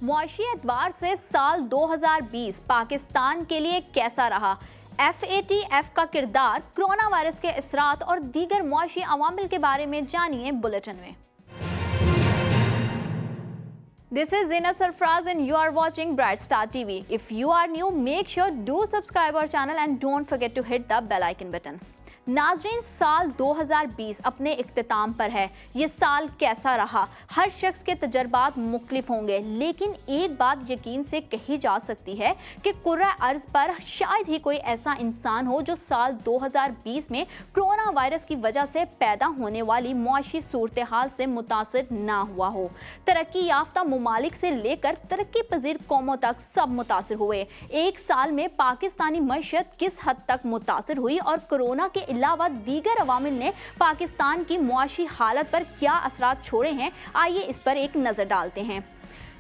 मुआशी एतबार से साल 2020 पाकिस्तान के लिए कैसा रहा? FATF का किरदार, कोरोना वायरस के असरात और दीगर मुआशी अवामिल के बारे में जानिए बुलेटिन में। This is Zina Sarfraz and you are watching Bright Star TV. If you are new, make sure do subscribe our channel and don't forget to hit the bell icon button. नाजरीन, साल 2020 अपने इख्तिताम पर है। ये साल कैसा रहा? हर शख्स के तजर्बात मुख्तलिफ होंगे, लेकिन एक बात यकीन से कही जा सकती है कि कुर्रा अर्ज पर शायद ही कोई ऐसा इंसान हो जो साल 2020 में कोरोना वायरस की वजह से पैदा होने वाली मुआशी सूरत हाल से मुतासिर ना हुआ हो। तरक्की याफ्ता ममालिक से लेकर तरक्की पजीर कौमों तक सब मुतासिर हुए। एक साल में पाकिस्तानी मईशत किस हद तक मुतासिर हुई और कोरोना के अलावा दीगर अवामिल ने पाकिस्तान की मुआशी हालत पर क्या असरात छोड़े हैं, आइए इस पर एक नज़र डालते हैं।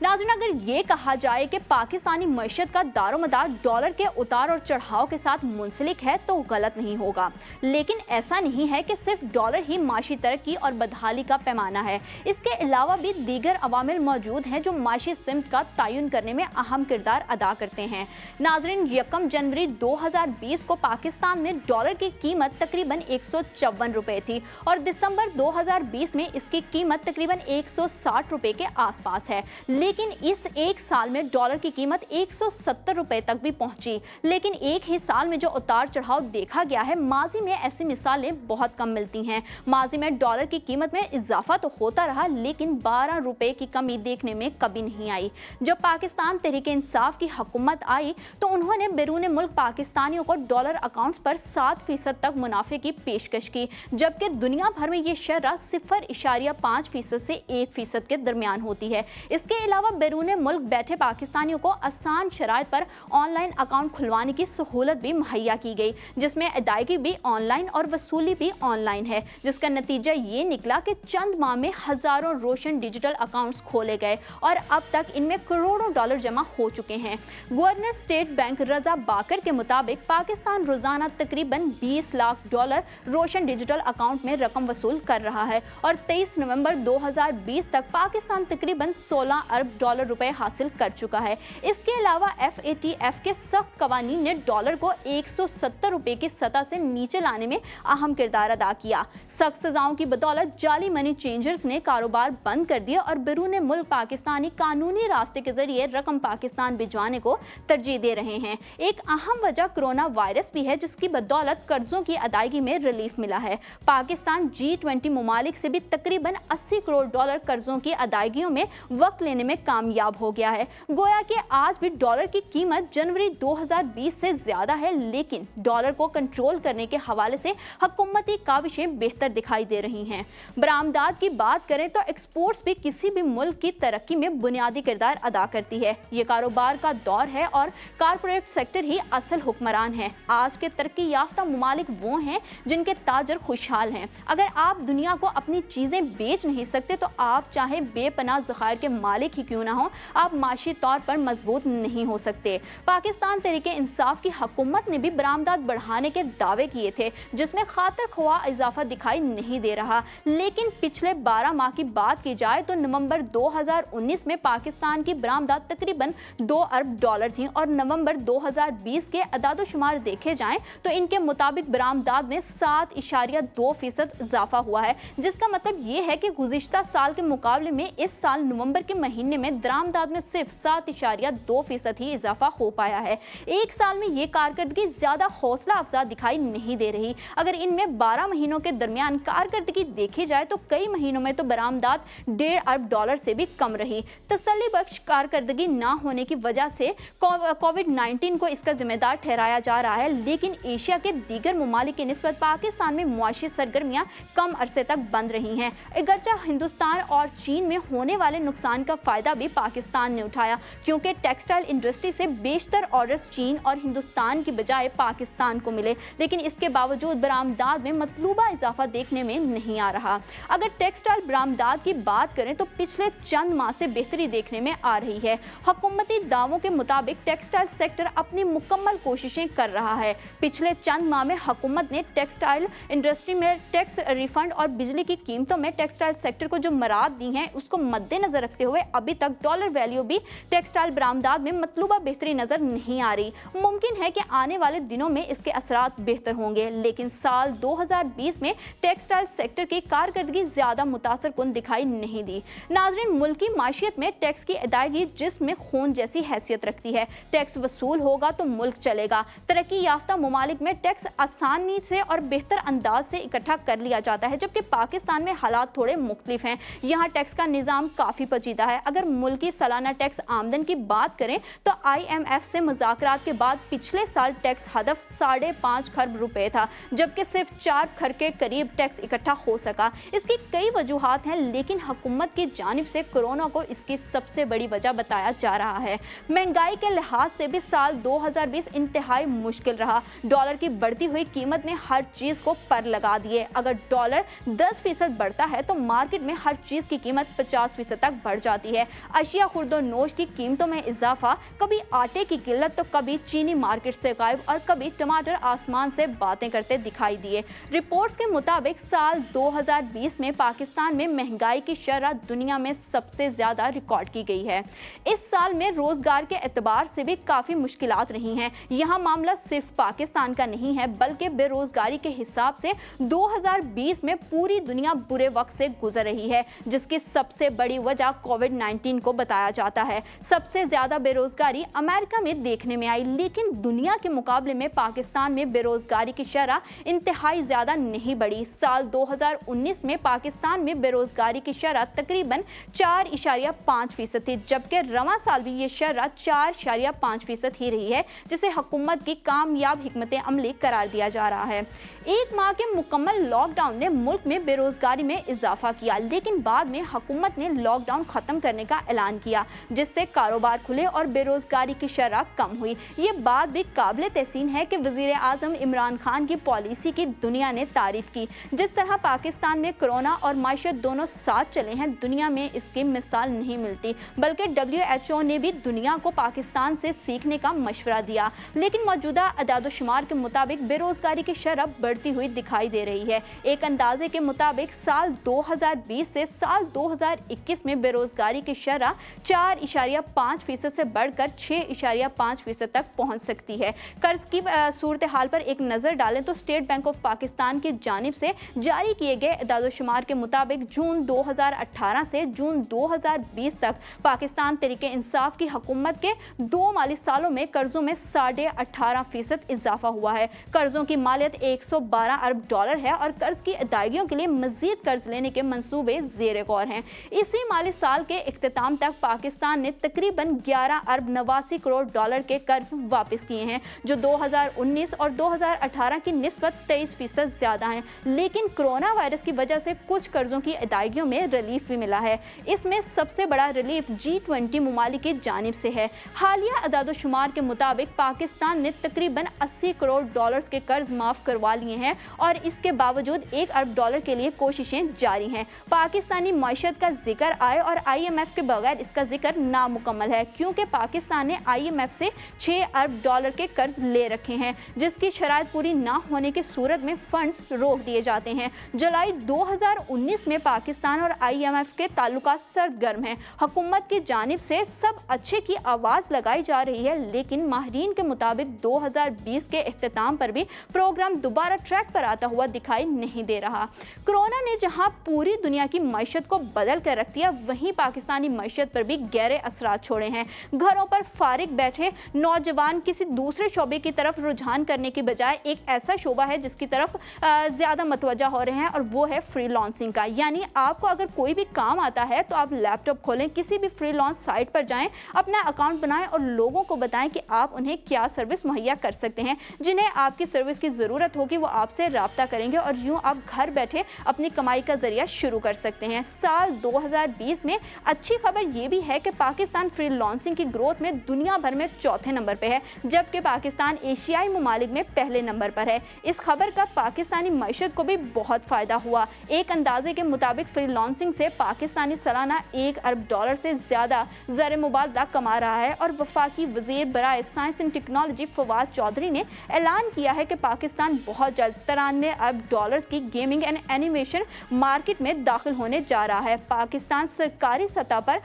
नाज़रीन, अगर ये कहा जाए कि पाकिस्तानी मईशत का दारोमदार डॉलर के उतार और चढ़ाव के साथ मुंसलिक है तो गलत नहीं होगा, लेकिन ऐसा नहीं है कि सिर्फ डॉलर ही माशी तरक्की और बदहाली का पैमाना है। इसके अलावा भी दीगर अवामिल मौजूद हैं जो माशी सिमत का तयन करने में अहम किरदार अदा करते हैं। नाज़रीन, 1 जनवरी 2020 को पाकिस्तान में डॉलर की कीमत तकरीबन 154 रुपये थी और दिसंबर 2020 में इसकी कीमत तकरीबन 160 रुपये के आसपास है। लेकिन इस एक साल में डॉलर की कीमत 170 रुपए तक भी पहुंची। लेकिन एक ही साल में जो उतार चढ़ाव देखा गया है, माजी में ऐसी मिसालें बहुत कम मिलती हैं। माजी में डॉलर की कीमत में इजाफा तो होता रहा, लेकिन 12 रुपए की कमी देखने में कभी नहीं आई। जब पाकिस्तान तहरीक इंसाफ की हुकूमत आई तो उन्होंने बैरून मुल्क पाकिस्तानियों को डॉलर अकाउंट्स पर 7% तक मुनाफे की पेशकश की, जबकि दुनिया भर में ये शरह 0.5% से 1% के दरमियान होती है। इसके अलावा बैरून मुल्क बैठे पाकिस्तानियों को आसान शराइत पर ऑनलाइन अकाउंट खुलवाने की सहूलत भी मुहैया की गई, जिसमें अदायगी भी ऑनलाइन और वसूली भी ऑनलाइन है, जिसका नतीजा ये निकला कि चंद माह में हजारों रोशन डिजिटल अकाउंट्स खोले गए और अब तक इनमें करोड़ों डॉलर जमा हो चुके हैं। गवर्नर स्टेट बैंक रजा बाकर के मुताबिक पाकिस्तान रोजाना तकरीबन 20 लाख डॉलर रोशन डिजिटल अकाउंट में रकम वसूल कर रहा है और 23 नवंबर 2020 तक पाकिस्तान तकरीबन 16 अरब डॉलर रुपए हासिल कर चुका है। इसके अलावा FATF के सख्त कवानीन ने डॉलर को 170 रुपए की सतह से नीचे लाने में अहम किरदार अदा किया। सख्त सजाओं की बदौलत जाली मनी चेंजर्स ने कारोबार बंद कर दिया और बैरून मुल्क पाकिस्तानी कानूनी रास्ते के जरिए रकम पाकिस्तान भिजवाने को तरजीह दे रहे हैं। एक अहम वजह कोरोना वायरस भी है, जिसकी बदौलत कर्जों की अदायगी में रिलीफ मिला है। पाकिस्तान G20 ममालिक से भी तकरीबन 80 करोड़ डॉलर कर्जों की अदायगियों में वक्त लेने में कामयाब हो गया है। गोया कि आज भी डॉलर की कीमत जनवरी 2020 से ज्यादा है, लेकिन डॉलर को कंट्रोल करने के हवाले से हुकूमती काविशें बेहतर दिखाई दे रही हैं। बरामदात की बात करें तो एक्सपोर्ट्स भी किसी भी मुल्क की तरक्की में बुनियादी किरदार अदा करती है। ये कारोबार का दौर है और कारपोरेट सेक्टर ही असल हुक्मरान है। आज के तरक्की याफ्ता ममालिक वो हैं जिनके ताजर खुशहाल हैं। अगर आप दुनिया को अपनी चीजें बेच नहीं सकते तो आप चाहे बेपनाह ज़खायर के मालिक ही क्यों ना हो, आप माशी तौर पर मजबूत नहीं हो सकते। पाकिस्तान तहरीक इंसाफ की हुकूमत ने भी बरामदात बढ़ाने के दावे किए थे, जिसमें खातर ख्वाह इजाफा दिखाई नहीं दे रहा। लेकिन पिछले 12 माह की बात की जाए तो नवंबर 2019 में पाकिस्तान की बरामदात तकरीबन 2 अरब डॉलर थी और नवंबर 2020 के अदादोशुमार देखे जाएं तो इनके मुताबिक बरामदात में 7.2% इजाफा हुआ है, जिसका मतलब ये है कि गुज़िश्ता साल के मुकाबले में इस साल नवंबर के महीने में दरामदाद में सिर्फ 7.2% ही इजाफा हो पाया है। एक साल में ये कारकर्दगी ज्यादा हौसला अफजा दिखाई नहीं दे रही। अगर इनमें 12 महीनों के दरमियान कारकर्दगी देखी जाए तो कई महीनों में तो बरामदात 1.5 अरब डॉलर से भी कम रही। तसल्ली बख्श कारकर्दगी ना होने की वजह से कोविड-19 को इसका जिम्मेदार ठहराया जा रहा है, लेकिन एशिया के दीगर ममालिक की निस्बत पाकिस्तान में मुआशी सरगर्मियां कम अरसे तक बंद रही हैं। अगरचे हिंदुस्तान और चीन में होने वाले नुकसान का फायदा भी पाकिस्तान ने उठाया, क्योंकि टेक्सटाइल इंडस्ट्री से बेशतर ऑर्डर्स चीन और हिंदुस्तान की बजाय पाकिस्तान को मिले, लेकिन इसके बावजूद बरामदात में मतलूबा इजाफा देखने में नहीं आ रहा। अगर टेक्सटाइल बरामदात की बात करें तो पिछले चंद माह से बेहतरी देखने में आ रही है। हुकूमती दावों के मुताबिक टेक्सटाइल सेक्टर अपनी मुकम्मल कोशिशें कर रहा है। पिछले चंद माह में हुकूमत ने टेक्सटाइल इंडस्ट्री में टैक्स रिफंड और बिजली की कीमतों में टेक्सटाइल सेक्टर को जो मराद दी हैं, उसको मद्देनजर रखते हुए अभी अभी तक डॉलर वैल्यू भी टेक्सटाइल बरामदात में मतलूबा बेहतरी नजर नहीं आ रही। मुमकिन है कि आने वाले दिनों में इसके असरात बेहतर होंगे, लेकिन साल 2020 में टेक्सटाइल सेक्टर की कारकर्दगी ज्यादा मुतासर कुन दिखाई नहीं दी। नाज़रीन, मुल्की माशियत में टैक्स की अदायगी जिस्म में खून जैसी हैसियत रखती है। टैक्स वसूल होगा तो मुल्क चलेगा। तरक्की याफ्ता मुमालिक में टैक्स आसानी से और बेहतर अंदाज से इकट्ठा कर लिया जाता है, जबकि पाकिस्तान में हालात थोड़े मुख्तलिफ हैं। यहाँ टैक्स का निज़ाम काफ़ी पेचीदा है। अगर मुल्की सालाना टैक्स आमदन की बात करें तो IMF से मुज़ाकरात के बाद पिछले साल टैक्स हदफ 5.5 खरब रुपए था, जबकि सिर्फ 4 खरब के करीब टैक्स इकट्ठा हो सका। इसकी कई वजूहात हैं, लेकिन हुकूमत की जानिब से कोरोना को इसकी सबसे बड़ी वजह बताया जा रहा है। महंगाई के लिहाज से भी साल 2020 इंतहाई मुश्किल रहा। डॉलर की बढ़ती हुई कीमत ने हर चीज़ को पर लगा दिए। अगर डॉलर 10% बढ़ता है तो मार्केट में हर चीज़ की कीमत 50% तक बढ़ जाती है। अशिया खुर्दो नोश की कीमतों में इजाफा, कभी आटे की किल्लत तो कभी चीनी मार्केट से गायब और कभी टमाटर आसमान से बातें करते दिखाई दिए। रिपोर्ट्स के मुताबिक साल 2020 में पाकिस्तान में महंगाई की शरह दुनिया में सबसे ज्यादा रिकॉर्ड की गई है। इस साल में रोजगार के एतबार से भी काफी मुश्किलात रही हैं। यहाँ मामला सिर्फ पाकिस्तान का नहीं है, बल्कि बेरोजगारी के हिसाब से 2020 में पूरी दुनिया बुरे वक्त से गुजर रही है, जिसकी सबसे बड़ी वजह कोविड-19 को बताया जाता है। सबसे ज्यादा बेरोजगारी अमेरिका में देखने में आई, लेकिन दुनिया के मुकाबले में पाकिस्तान में बेरोजगारी की शरह इंतहाई ज्यादा नहीं बढ़ी। साल 2019 में पाकिस्तान में बेरोजगारी की शरह तकरीबन 4.5% थी, जबकि रवां साल भी ये शरह 4.5% ही रही है, जिसे हुकूमत की कामयाब हिकमत अमली करार दिया जा रहा है। एक माह के मुकम्मल लॉकडाउन ने मुल्क में बेरोजगारी में इजाफा किया, लेकिन बाद में हुकूमत ने लॉकडाउन खत्म करने का ऐलान किया, जिससे कारोबार खुले और बेरोजगारी की शरह कम हुई। ये बात भी काबिल तहसीन है कि वज़ीर आज़म इमरान खान की पॉलिसी की दुनिया ने तारीफ की। जिस तरह पाकिस्तान में कोरोना और माशियत दोनों साथ चले हैं, दुनिया में इसकी मिसाल नहीं मिलती, बल्कि WHO ने भी दुनिया को पाकिस्तान से सीखने का मशवरा दिया। लेकिन मौजूदा अदाद-ओ-शुमार के मुताबिक बेरोजगारी की शरह बढ़ती हुई दिखाई दे रही है। एक अंदाजे के मुताबिक साल 2020 से साल 2021 में बेरोजगारी की शरह 4.5% से बढ़कर 6.5% तक पहुंच सकती है। कर्ज की सूरत हाल पर एक नज़र डालें तो स्टेट बैंक ऑफ पाकिस्तान की जानिब से जारी किए गए अदाद-ओ-शुमार के मुताबिक जून 2018 से जून 2020 तक पाकिस्तान तहरीक इंसाफ की हुकूमत के 2 माली सालों में कर्जों में 18.5% इजाफा हुआ है। कर्जों की मालियत 112 अरब डॉलर है और कर्ज की अदायगियों के लिए मजीद कर्ज लेने के मंसूबे ज़ेर गौर हैं। इसी माली साल के इख्तिताम तक पाकिस्तान ने तकरीबन 11 अरब 89 करोड़ डॉलर के कर्ज वापस किए हैं, जो 2019 और 2018 की निस्बत 23% ज़्यादा हैं। लेकिन कोरोना वायरस की वजह से कुछ कर्जों की अदायगियों में रिलीफ भी मिला है। इसमें सबसे बड़ा रिलीफ G20 मुमालिक की जानिब से है। हालिया अदाद-ओ-शुमार के मुताबिक पाकिस्तान ने तकरीबन 80 करोड़ डॉलर्स के कर्ज माफ़ करवा लिए हैं और इसके बावजूद 1 अरब डॉलर के लिए कोशिशें जारी हैं। पाकिस्तानी मईशत का जिक्र आए और IMF के बगैर इसका जिक्र नामुकम्मल है, क्योंकि पाकिस्तान ने IMF से 6 अरब डॉलर के कर्ज ले रखे हैं, जिसकी शराइत पूरी ना होने की सूरत में फंड्स रोक दिए जाते हैं। जुलाई 2019 में पाकिस्तान और IMF के ताल्लुकात सरगर्म हैं। हुकूमत की जानिब से सब अच्छे की आवाज़ लगाई जा रही है, लेकिन माहिरीन के मुताबिक 2020 के इख्तिताम पर भी प्रोग्राम दोबारा ट्रैक पर आता हुआ दिखाई नहीं दे रहा। कोरोना ने जहां पूरी दुनिया की मईशत को बदल कर रख दिया, वहीं पाकिस्तानी मईशत पर भी गहरे असरात छोड़े हैं। घरों पर फारिग बैठे नौजवान किसी दूसरे शोबे की तरफ रुझान करने की बजाय एक ऐसा शोबा है जिसकी तरफ ज़्यादा मतवज्जा हो रहे हैं, और वो है फ्रीलांसिंग का। यानी आपको अगर कोई भी काम आता है तो आप लैपटॉप खोलें, किसी भी फ्रीलांस साइट पर जाएं, अपना अकाउंट बनाएं और लोगों को बताएं कि आप उन्हें क्या सर्विस मुहैया कर सकते हैं। जिन्हें आपकी सर्विस की ज़रूरत होगी वो आपसे रब्ता करेंगे और यूँ आप घर बैठे अपनी कमाई का जरिया शुरू कर सकते हैं। साल 2020 में अच्छी खबर ये भी है कि पाकिस्तान फ्रीलांसिंग की ग्रोथ में दुनिया भर में चौथे नंबर पर है, जबकि पाकिस्तान एशियाई ममालिक में पहले नंबर पर है। इस खबर का पाकिस्तानी मईशत को भी बहुत फ़ायदा हुआ। एक अंदाजे के मुताबिक फ्रीलांसिंग से पाकिस्तानी सालाना 1 अरब डॉलर से ज़्यादा ज़र मुबादला कमा रहा है। और वफाकी वज़ीर बराए science and technology Fawad Chaudhry ने ऐलान किया है कि पाकिस्तान बहुत जल्द $93 अरब की गेमिंग एंड एनिमेशन मार्केट में दाखिल होने जा रहा है। पाकिस्तान सरकारी सतह पर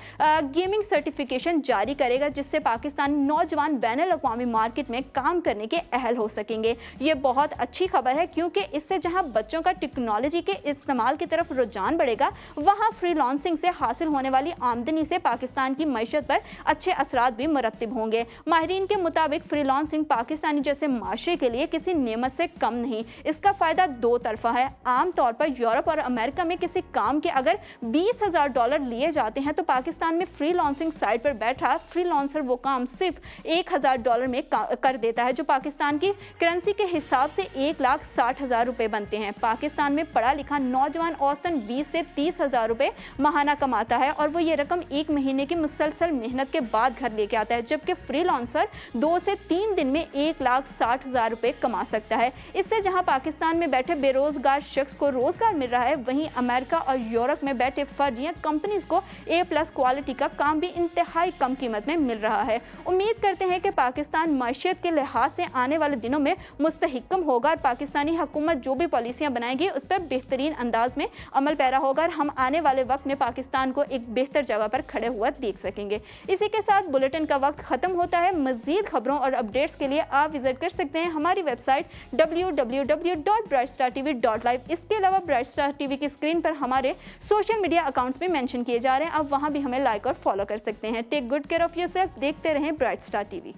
गेमिंग सर्टिफिकेशन जारी करेगा, जिससे पाकिस्तानी नौजवान बैनुल-अक़वामी मार्केट में काम करने के अहल हो सकेंगे। ये बहुत अच्छी खबर है, क्योंकि इससे जहां बच्चों का टेक्नोलॉजी के इस्तेमाल की तरफ रुझान बढ़ेगा, वहां फ्रीलांसिंग से हासिल होने वाली आमदनी से पाकिस्तान की मईशत पर अच्छे असरात भी मुरत्तिब होंगे। माहिरीन के मुताबिक फ्रीलांसिंग पाकिस्तानी जैसे माशरे के लिए किसी नेमत से कम नहीं। इसका फ़ायदा दो तरफा है। आमतौर पर यूरोप और अमेरिका में किसी काम के अगर $20,000 लिए जाते हैं, तो पाकिस्तान में फ्रीलांसिंग साइट पर बैठा फ्रीलांसर वो काम सिर्फ $1,000 में कर देता है, जो पाकिस्तान की करेंसी के हिसाब से $1,60,000 बनते हैं। पाकिस्तान में पढ़ा लिखा नौजवान औसतन 20 से 30,000 रुपये माहाना कमाता है, और वो ये रकम एक महीने की मुसलसल मेहनत के बाद घर लेके आता है, जबकि फ्रीलांसर 2 से 3 दिन में $1,60,000 रुपये कमा सकता है। इससे जहां पाकिस्तान में बैठे बेरोजगार शख्स को रोजगार मिल रहा है, वहीं अमेरिका और यूरोप में बैठे फर्ज या कंपनीज को A+ क्वालिटी का काम भी इंतहाई कम कीमत में मिल रहा है। उम्मीद करते हैं कि पाकिस्तान मईशत के लिहाज से आने वाले दिनों में मुस्तहिकम होगा, और पाकिस्तानी हुकूमत जो भी पॉलिसियां बनाएगी उस पर बेहतरीन अंदाज में अमल पैरा होगा, और हम आने वाले वक्त में पाकिस्तान को एक बेहतर जगह पर खड़े हुआ देख सकेंगे। इसी के साथ बुलेटिन का वक्त खत्म होता है। मजीद खबरों और अपडेट्स के लिए आप विजिट कर सकते हैं हमारी वेबसाइट www.brightstartv.live। इसके अलावा ब्राइट स्टार टीवी की स्क्रीन पर हमारे सोशल मीडिया अकाउंट्स भी मेंशन किए जा रहे हैं, आप वहां भी हमें लाइक और फॉलो कर सकते हैं। Take good care of yourself. देखते रहें ब्राइट स्टार टीवी।